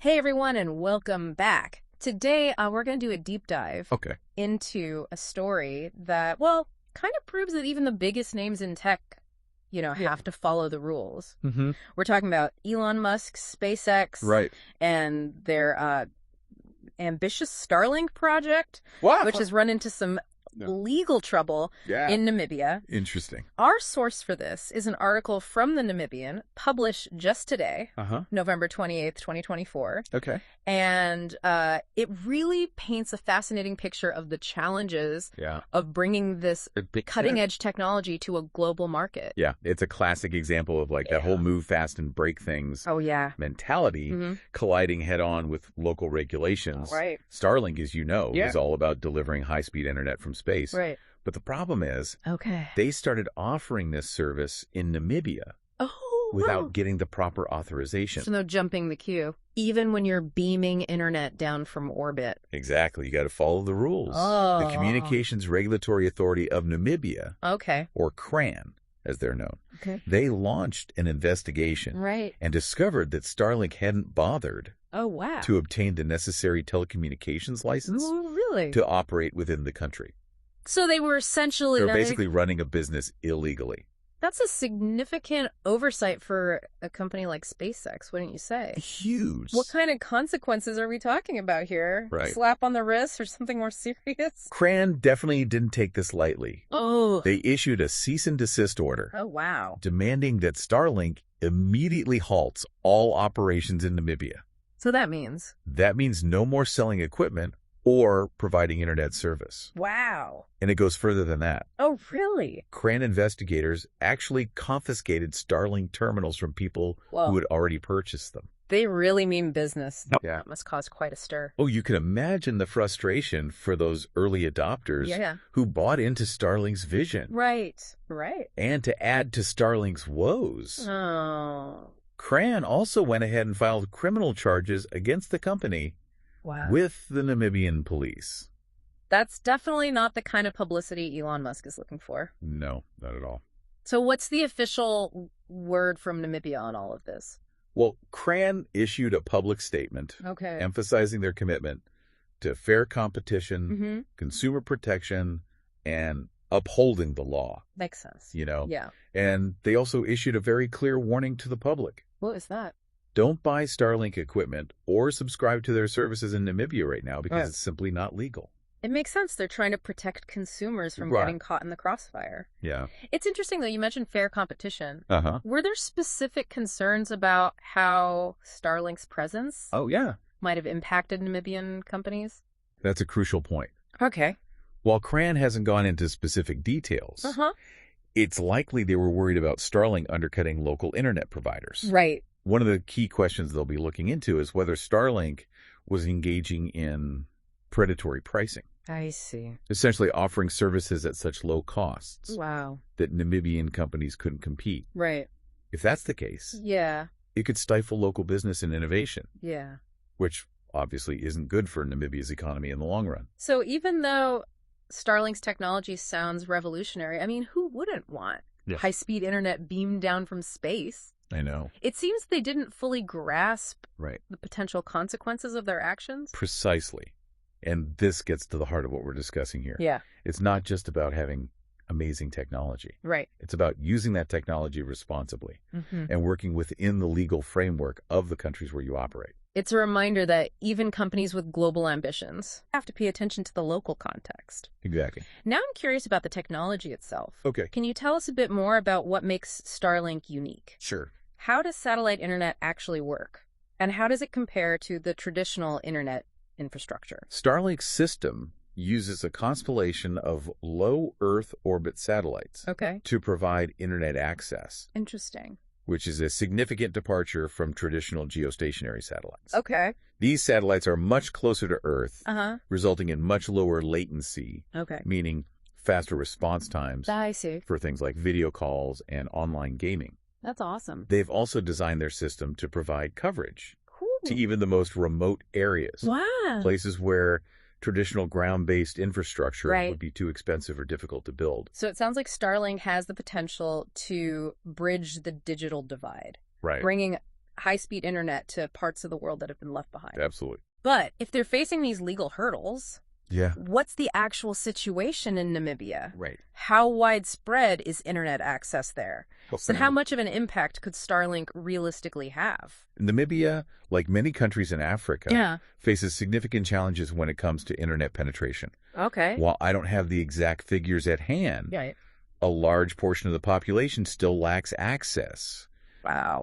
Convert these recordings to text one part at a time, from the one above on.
Hey everyone, and welcome back. Today, we're going to do a deep dive into a story that, well, kind of proves that even the biggest names in tech, have to follow the rules. Mm-hmm. We're talking about Elon Musk, SpaceX, and their ambitious Starlink project, which has run into some legal trouble in Namibia. Interesting. Our source for this is an article from the Namibian published just today, November 28th, 2024. Okay. And it really paints a fascinating picture of the challenges of bringing this cutting-edge technology to a global market. Yeah, it's a classic example of that whole move fast and break things mentality colliding head-on with local regulations. Right. Starlink, as you know, is all about delivering high-speed internet from space. Right. But the problem is they started offering this service in Namibia without getting the proper authorization. So no jumping the queue, even when you're beaming internet down from orbit. Exactly. You got to follow the rules. The Communications Regulatory Authority of Namibia, or CRAN, as they're known, they launched an investigation and discovered that Starlink hadn't bothered to obtain the necessary telecommunications license to operate within the country. So they were essentially... They're basically running a business illegally. That's a significant oversight for a company like SpaceX, wouldn't you say? Huge. What kind of consequences are we talking about here? Right. Slap on the wrist or something more serious? CRAN definitely didn't take this lightly. They issued a cease and desist order. Demanding that Starlink immediately halts all operations in Namibia. So that means? That means no more selling equipment or providing internet service. Wow. And it goes further than that. Oh, really? CRAN investigators actually confiscated Starlink terminals from people who had already purchased them. They really mean business. Yeah. That must cause quite a stir. Oh, you can imagine the frustration for those early adopters who bought into Starlink's vision. Right. And to add to Starlink's woes, CRAN also went ahead and filed criminal charges against the company with the Namibian police. That's definitely not the kind of publicity Elon Musk is looking for. No, not at all. So what's the official word from Namibia on all of this? Well, CRAN issued a public statement emphasizing their commitment to fair competition, consumer protection, and upholding the law. Makes sense. Yeah. And they also issued a very clear warning to the public. What is that? Don't buy Starlink equipment or subscribe to their services in Namibia right now because it's simply not legal. It makes sense. They're trying to protect consumers from getting caught in the crossfire. Yeah. It's interesting, though. You mentioned fair competition. Were there specific concerns about how Starlink's presence might have impacted Namibian companies? That's a crucial point. Okay. While CRAN hasn't gone into specific details, it's likely they were worried about Starlink undercutting local internet providers. Right. One of the key questions they'll be looking into is whether Starlink was engaging in predatory pricing. I see. Essentially offering services at such low costs that Namibian companies couldn't compete. Right. If that's the case, it could stifle local business and innovation. Yeah. Which obviously isn't good for Namibia's economy in the long run. So even though Starlink's technology sounds revolutionary, I mean, who wouldn't want high-speed internet beamed down from space? I know. It seems they didn't fully grasp the potential consequences of their actions. Precisely. And this gets to the heart of what we're discussing here. Yeah. It's not just about having amazing technology. Right. It's about using that technology responsibly and working within the legal framework of the countries where you operate. It's a reminder that even companies with global ambitions have to pay attention to the local context. Exactly. Now I'm curious about the technology itself. Okay. Can you tell us a bit more about what makes Starlink unique? Sure. How does satellite internet actually work? And how does it compare to the traditional internet infrastructure? Starlink's system uses a constellation of low Earth orbit satellites to provide internet access. Interesting. Which is a significant departure from traditional geostationary satellites. Okay. These satellites are much closer to Earth, resulting in much lower latency, meaning faster response times for things like video calls and online gaming. That's awesome. They've also designed their system to provide coverage to even the most remote areas. Wow. Places where traditional ground-based infrastructure would be too expensive or difficult to build. So it sounds like Starlink has the potential to bridge the digital divide. Right. Bringing high-speed internet to parts of the world that have been left behind. Absolutely. But if they're facing these legal hurdles, yeah, what's the actual situation in Namibia? Right. How widespread is internet access there? And how much of an impact could Starlink realistically have? Namibia, like many countries in Africa, faces significant challenges when it comes to internet penetration. Okay. While I don't have the exact figures at hand, a large portion of the population still lacks access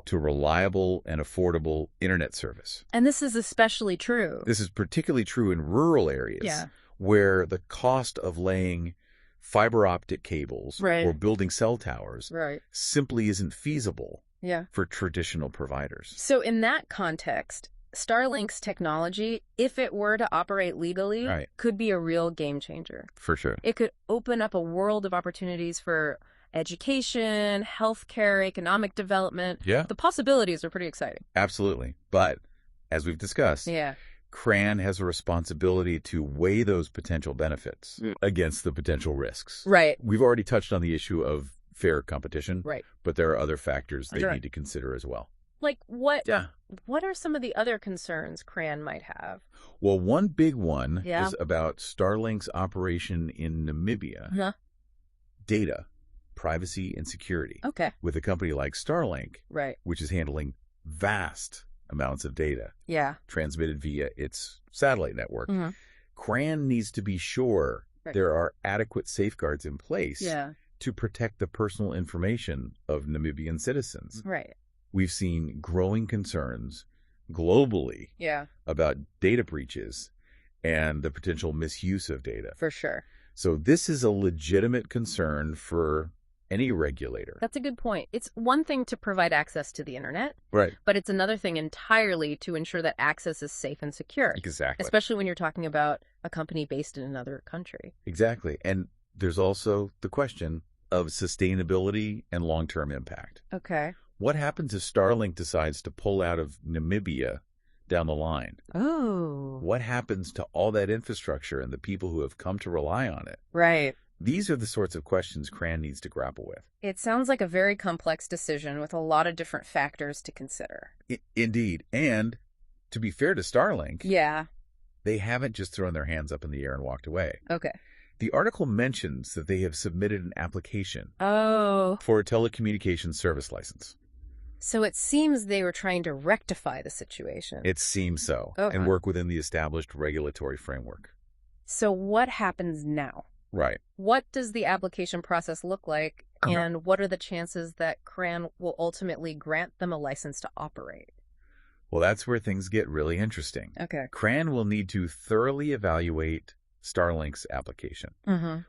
to reliable and affordable internet service. And this is especially true. This is particularly true in rural areas where the cost of laying fiber optic cables or building cell towers simply isn't feasible for traditional providers. So in that context, Starlink's technology, if it were to operate legally, could be a real game changer. For sure. It could open up a world of opportunities for education, healthcare, economic development. Yeah. The possibilities are pretty exciting. Absolutely. But as we've discussed, CRAN has a responsibility to weigh those potential benefits against the potential risks. Right. We've already touched on the issue of fair competition, right? But there are other factors they need to consider as well. Like what? What are some of the other concerns CRAN might have? Well, one big one is about Starlink's operation in Namibia. Data, privacy, and security. Okay. With a company like Starlink, which is handling vast amounts of data transmitted via its satellite network, CRAN needs to be sure there are adequate safeguards in place to protect the personal information of Namibian citizens. Right. We've seen growing concerns globally about data breaches and the potential misuse of data. For sure. So this is a legitimate concern for any regulator. That's a good point. It's one thing to provide access to the internet, right? But it's another thing entirely to ensure that access is safe and secure. Exactly. Especially when you're talking about a company based in another country. Exactly. And there's also the question of sustainability and long-term impact. Okay. What happens if Starlink decides to pull out of Namibia down the line? Oh. What happens to all that infrastructure and the people who have come to rely on it? Right. These are the sorts of questions CRAN needs to grapple with. It sounds like a very complex decision with a lot of different factors to consider. Indeed. And to be fair to Starlink, they haven't just thrown their hands up in the air and walked away. Okay. The article mentions that they have submitted an application for a telecommunications service license. So it seems they were trying to rectify the situation. It seems so, and work within the established regulatory framework. So what happens now? Right. What does the application process look like, and what are the chances that CRAN will ultimately grant them a license to operate? Well, that's where things get really interesting. Okay. CRAN will need to thoroughly evaluate Starlink's application,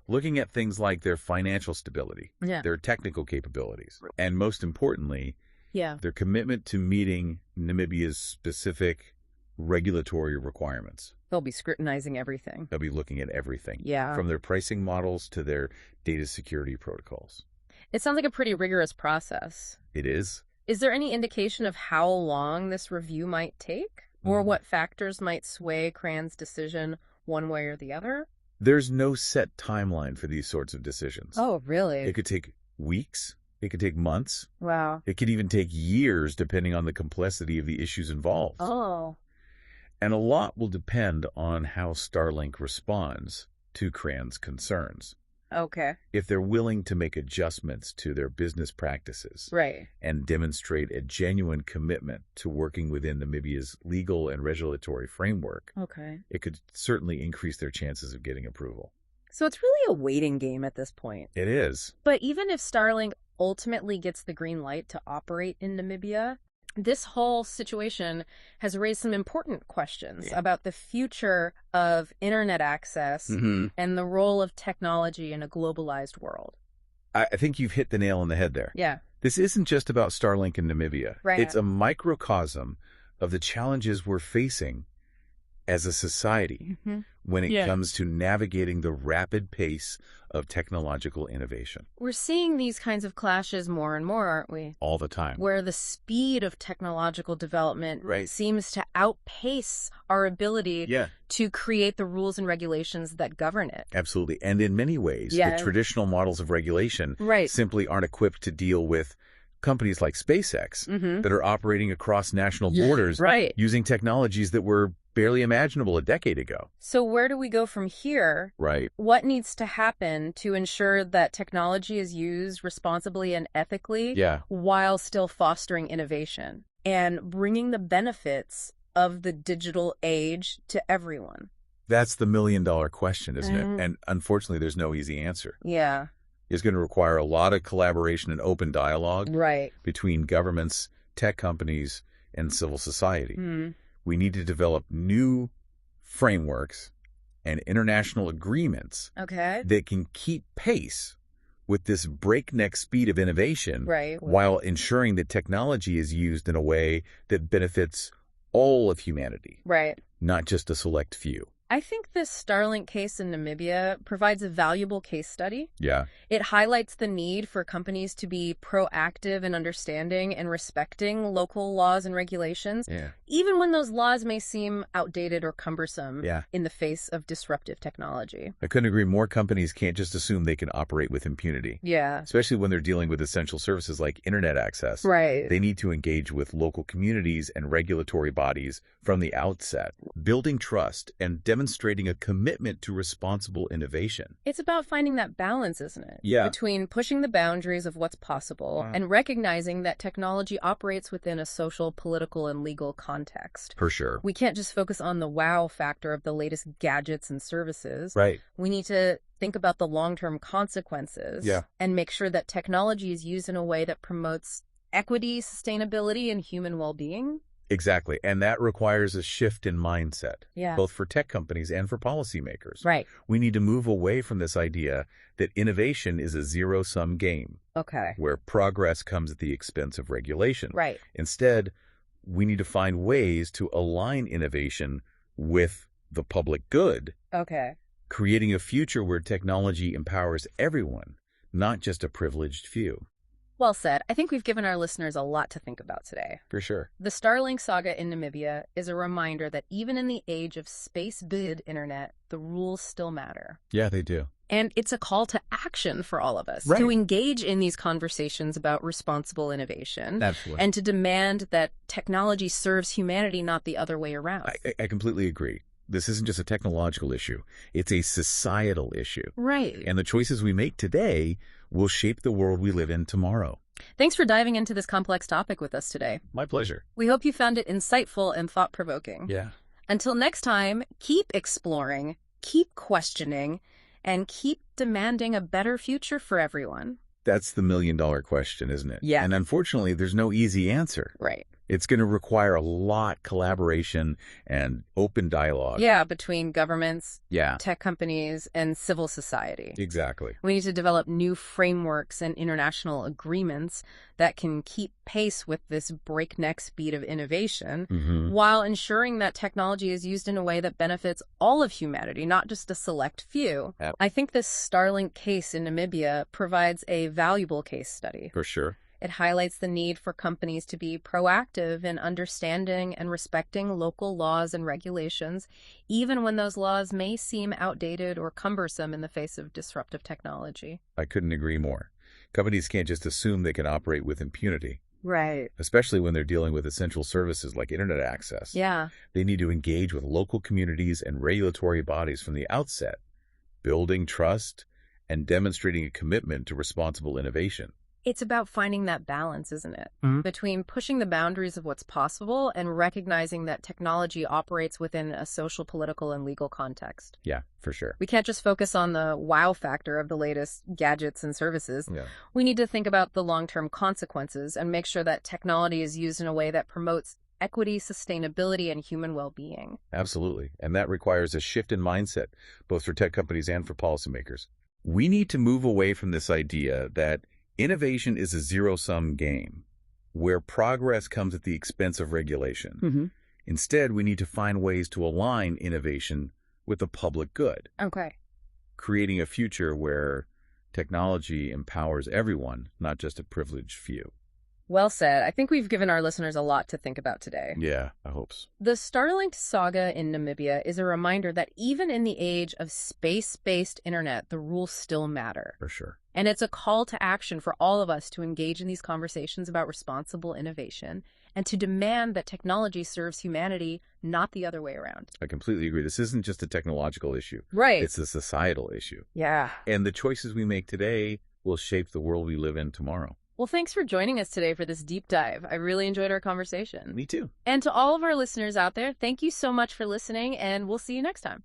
looking at things like their financial stability, their technical capabilities, and most importantly, their commitment to meeting Namibia's specific regulatory requirements. They'll be scrutinizing everything. They'll be looking at everything. Yeah. From their pricing models to their data security protocols. It sounds like a pretty rigorous process. It is. Is there any indication of how long this review might take? Or what factors might sway CRAN's decision one way or the other? There's no set timeline for these sorts of decisions. Oh, really? It could take weeks. It could take months. Wow. It could even take years depending on the complexity of the issues involved. Oh. And a lot will depend on how Starlink responds to CRAN's concerns. Okay. If they're willing to make adjustments to their business practices and demonstrate a genuine commitment to working within Namibia's legal and regulatory framework, it could certainly increase their chances of getting approval. So it's really a waiting game at this point. It is. But even if Starlink ultimately gets the green light to operate in Namibia, this whole situation has raised some important questions about the future of internet access and the role of technology in a globalized world. I think you've hit the nail on the head there. Yeah. This isn't just about Starlink in Namibia. Right. It's a microcosm of the challenges we're facing as a society when it comes to navigating the rapid pace of technological innovation. We're seeing these kinds of clashes more and more, aren't we? All the time. Where the speed of technological development seems to outpace our ability to create the rules and regulations that govern it. Absolutely. And in many ways, the traditional models of regulation simply aren't equipped to deal with companies like SpaceX that are operating across national borders using technologies that were barely imaginable a decade ago. So where do we go from here? Right. What needs to happen to ensure that technology is used responsibly and ethically while still fostering innovation and bringing the benefits of the digital age to everyone? That's the million-dollar question, isn't it? And unfortunately, there's no easy answer. Yeah. It's going to require a lot of collaboration and open dialogue between governments, tech companies, and civil society. We need to develop new frameworks and international agreements that can keep pace with this breakneck speed of innovation while ensuring that technology is used in a way that benefits all of humanity, not just a select few. I think this Starlink case in Namibia provides a valuable case study. Yeah. It highlights the need for companies to be proactive in understanding and respecting local laws and regulations, even when those laws may seem outdated or cumbersome in the face of disruptive technology. I couldn't agree more. Companies can't just assume they can operate with impunity. Yeah. Especially when they're dealing with essential services like internet access. Right. They need to engage with local communities and regulatory bodies from the outset, building trust and demonstrating a commitment to responsible innovation. It's about finding that balance, isn't it? Yeah. Between pushing the boundaries of what's possible and recognizing that technology operates within a social, political, and legal context. For sure. We can't just focus on the wow factor of the latest gadgets and services. Right. We need to think about the long-term consequences and make sure that technology is used in a way that promotes equity, sustainability, and human well-being. Exactly. And that requires a shift in mindset, both for tech companies and for policymakers. Right. We need to move away from this idea that innovation is a zero-sum game, where progress comes at the expense of regulation. Right. Instead, we need to find ways to align innovation with the public good, creating a future where technology empowers everyone, not just a privileged few. Well said. I think we've given our listeners a lot to think about today. For sure. The Starlink saga in Namibia is a reminder that even in the age of space-bid internet, the rules still matter. Yeah, they do. And it's a call to action for all of us to engage in these conversations about responsible innovation. Absolutely. And to demand that technology serves humanity, not the other way around. I completely agree. This isn't just a technological issue. It's a societal issue. Right. And the choices we make today will shape the world we live in tomorrow. Thanks for diving into this complex topic with us today. My pleasure. We hope you found it insightful and thought-provoking. Yeah. Until next time, keep exploring, keep questioning, and keep demanding a better future for everyone. That's the million-dollar question, isn't it? Yeah. And unfortunately, there's no easy answer. Right. It's going to require a lot collaboration and open dialogue. Yeah, between governments, tech companies, and civil society. Exactly. We need to develop new frameworks and international agreements that can keep pace with this breakneck speed of innovation while ensuring that technology is used in a way that benefits all of humanity, not just a select few. Yep. I think this Starlink case in Namibia provides a valuable case study. For sure. It highlights the need for companies to be proactive in understanding and respecting local laws and regulations, even when those laws may seem outdated or cumbersome in the face of disruptive technology. I couldn't agree more. Companies can't just assume they can operate with impunity. Right. Especially when they're dealing with essential services like internet access. Yeah. They need to engage with local communities and regulatory bodies from the outset, building trust and demonstrating a commitment to responsible innovation. It's about finding that balance, isn't it? Between pushing the boundaries of what's possible and recognizing that technology operates within a social, political, and legal context. Yeah, for sure. We can't just focus on the wow factor of the latest gadgets and services. Yeah. We need to think about the long-term consequences and make sure that technology is used in a way that promotes equity, sustainability, and human well-being. Absolutely. And that requires a shift in mindset, both for tech companies and for policymakers. We need to move away from this idea that innovation is a zero-sum game where progress comes at the expense of regulation. Instead, we need to find ways to align innovation with the public good. Creating a future where technology empowers everyone, not just a privileged few. Well said. I think we've given our listeners a lot to think about today. Yeah, I hope so. The Starlink saga in Namibia is a reminder that even in the age of space-based internet, the rules still matter. For sure. And it's a call to action for all of us to engage in these conversations about responsible innovation and to demand that technology serves humanity, not the other way around. I completely agree. This isn't just a technological issue. Right. It's a societal issue. Yeah. And the choices we make today will shape the world we live in tomorrow. Well, thanks for joining us today for this deep dive. I really enjoyed our conversation. Me too. And to all of our listeners out there, thank you so much for listening, and we'll see you next time.